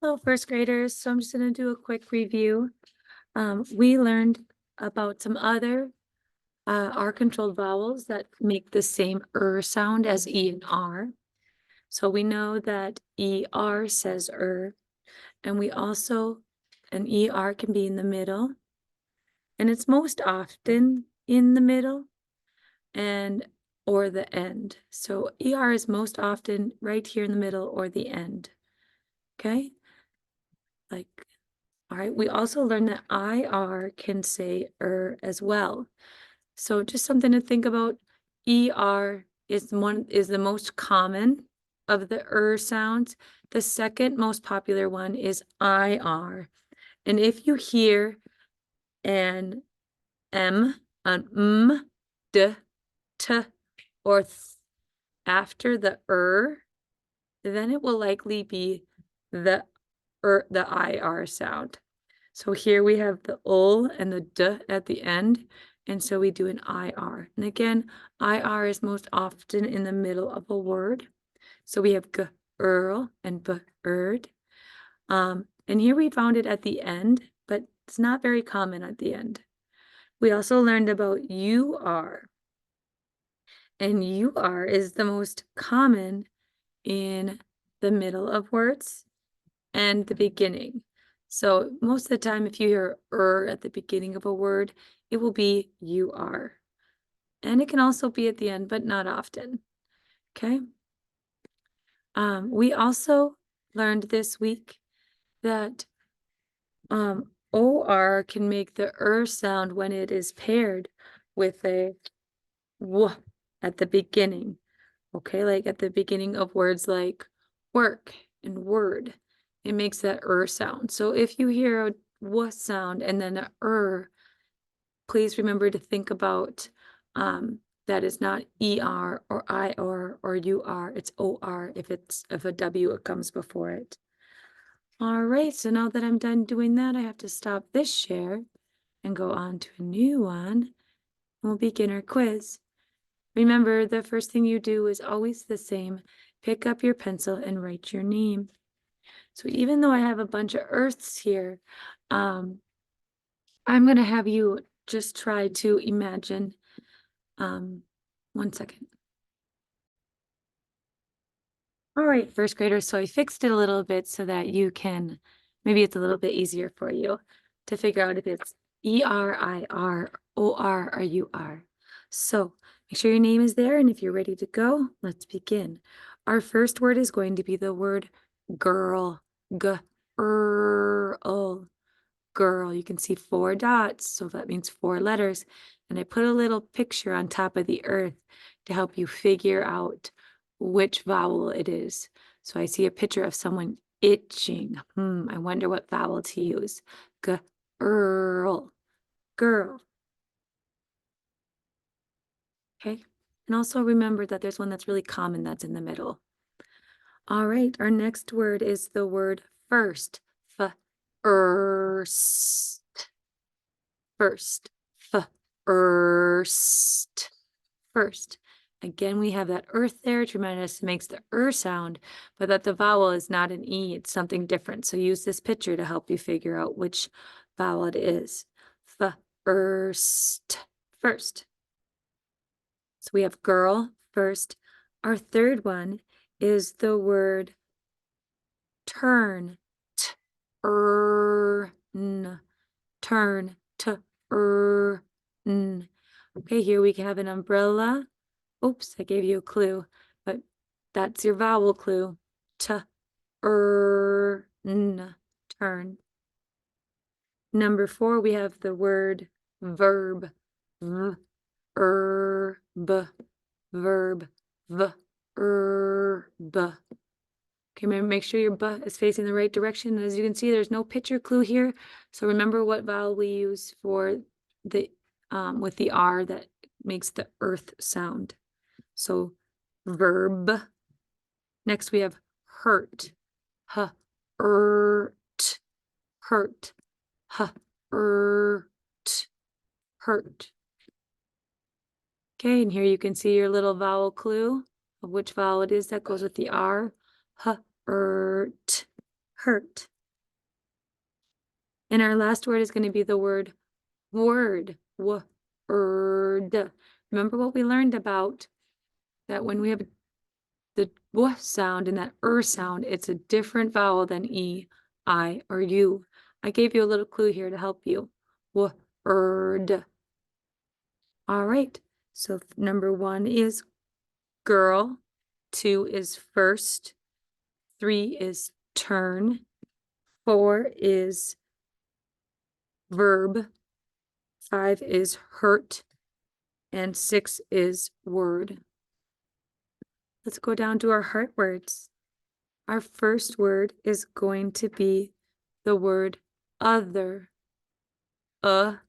Hello, first graders. So I'm just going to do a quick review. We learned about some other R-controlled vowels that make the same sound as E and R. So we know that ER says and we also, an ER can be in the middle, and it's most often in the middle and or the end. So ER is most often right here in the middle or the end. Okay? Like, all right, we also learned that IR can say as well. So just something to think about. ER is the most common of the sounds. The second most popular one is IR. And if you hear an M, an D, T, or th after the then it will likely be the the IR sound. So here we have the ul and the d at the end, and so we do an IR. And again, IR is most often in the middle of a word. So we have g, and b, and here we found it at the end, but it's not very common at the end. We also learned about UR, and UR is the most common in the middle of words and the beginning. So most of the time, if you hear at the beginning of a word, it will be UR. And it can also be at the end, but not often. Okay. We also learned this week that OR can make the sound when it is paired with a W at the beginning. Okay, like at the beginning of words like work and word, it makes that sound. So if you hear a W sound and then a please remember to think about that is not ER or IR or UR, it's OR if a W comes before it. All right, so now that I'm done doing that, I have to stop this share and go on to a new one. And we'll begin our quiz. Remember, the first thing you do is always the same. Pick up your pencil and write your name. So even though I have a bunch of earths here, I'm going to have you just try to imagine. 1 second. All right, first graders, so I fixed it a little bit so that you can, maybe it's a little bit easier for you to figure out if it's ERIR, OR, or UR. So make sure your name is there, and if you're ready to go, let's begin. Our first word is going to be the word girl. Girl. Girl. You can see 4 dots, so that means 4 letters. And I put a little picture on top of the earth to help you figure out which vowel it is. So I see a picture of someone itching. I wonder what vowel to use. Girl. Girl. Okay. And also remember that there's one that's really common that's in the middle. All right. Our next word is the word first. First. First. First. First. Again, we have that earth there to remind us it makes the sound, but that the vowel is not an E, it's something different. So use this picture to help you figure out which vowel it is. First. First. So we have girl first. Our third one is the word turn. Turn. Turn. Turn. Okay, here we have an umbrella. Oops, I gave you a clue, but that's your vowel clue. Turn. Number 4, we have the word verb. Verb. Verb. Verb. Okay, make sure your butt is facing the right direction. As you can see, there's no picture clue here. So remember what vowel we use for the with the R that makes the earth sound. So verb. Next we have hurt. Hurt. Hurt. Hurt. Hurt. Okay, and here you can see your little vowel clue of which vowel it is that goes with the R. Hurt. hurt. And our last word is going to be the word word. Word. Remember what we learned about that when we have the w sound and that sound, it's a different vowel than e, I, or u. I gave you a little clue here to help you. Word. All right. So number 1 is girl. 2 is first. 3 is turn. 4 is verb. 5 is hurt. And 6 is word. Let's go down to our heart words. Our first word is going to be the word other. Gotta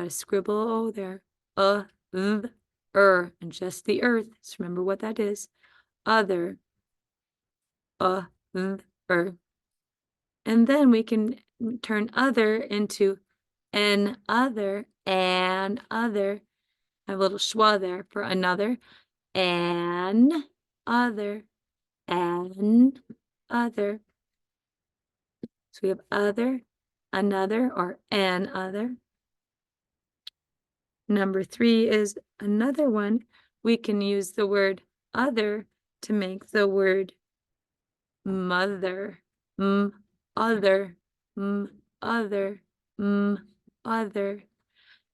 scribble O there. And just the earth. So remember what that is. Other. And then we can turn other into an other, and other. I have a little schwa there for another. An other, and other. So we have other, another, or an other. Number 3 is another one. We can use the word other to make the word mother. Other, other, other.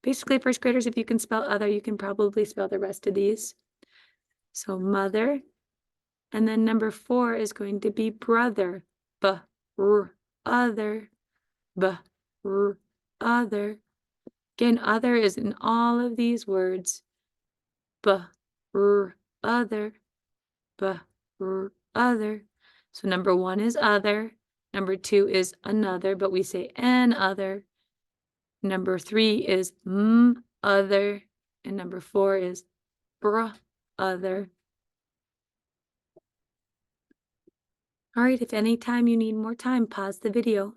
Basically, first graders, if you can spell other, you can probably spell the rest of these. So mother. And then number 4 is going to be brother. Other. Other. Again, other is in all of these words. Other. Other. So number 1 is other. Number 2 is another, but we say an other. Number 3 is other. And number 4 is other. All right, if any time you need more time, pause the video.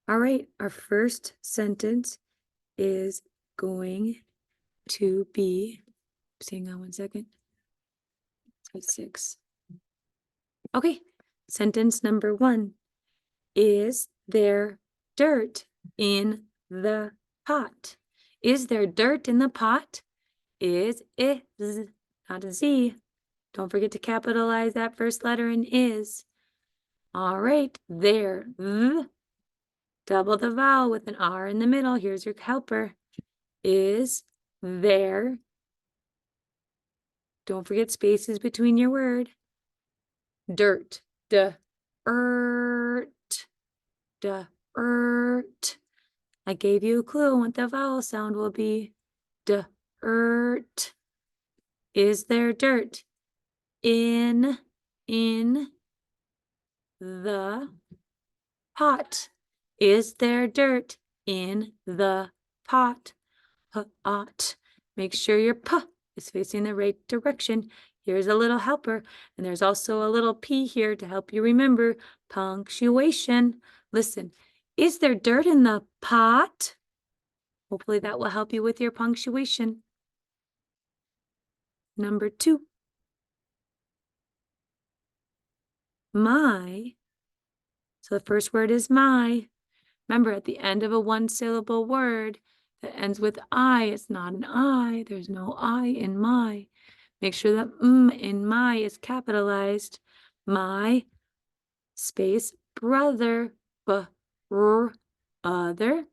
All right, our first sentence is going to be, hang on one second. It's 6. Okay, sentence number 1. Is there dirt in the pot? Is there dirt in the pot? Is, not a Z. Don't forget to capitalize that first letter in is. All right, there. Double the vowel with an R in the middle. Here's your helper. Is there. Don't forget spaces between your word. Dirt. Dirt. I gave you a clue on what the vowel sound will be. Dirt. Is there dirt in the pot? Is there dirt in the pot? Make sure your p is facing the right direction. Here's a little helper, and there's also a little P here to help you remember punctuation. Listen, is there dirt in the pot? Hopefully that will help you with your punctuation. Number 2. My. So the first word is my. Remember, at the end of a 1-syllable word that ends with I, it's not an I. There's no I in my. Make sure that in my is capitalized. My space brother. Other.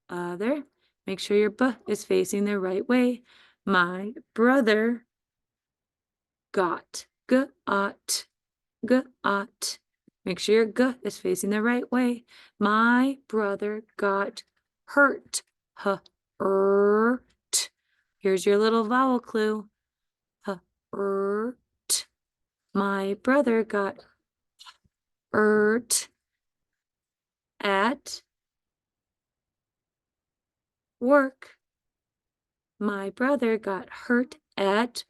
Other. Make sure your b is facing the right way. My brother got. Got. Make sure your g is facing the right way. My brother got hurt. Hurt. Here's your little vowel clue. Hurt. My brother got hurt at work. My brother got hurt at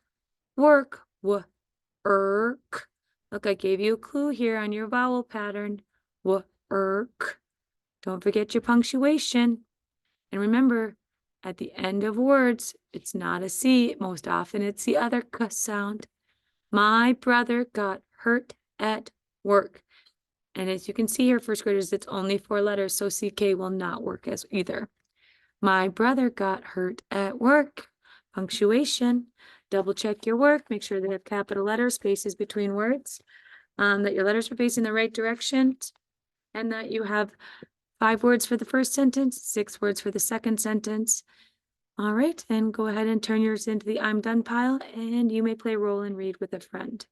work. Work. Look, I gave you a clue here on your vowel pattern. Work. Don't forget your punctuation. And remember, at the end of words, it's not a C. Most often it's the other k sound. My brother got hurt at work. And as you can see here, first graders, it's only 4 letters, so CK will not work as either. My brother got hurt at work. Punctuation. Double check your work. Make sure they have capital letters, spaces between words, that your letters are facing the right direction, and that you have 5 words for the first sentence, 6 words for the second sentence. All right, and go ahead and turn yours into the I'm done pile, and you may play roll and read with a friend.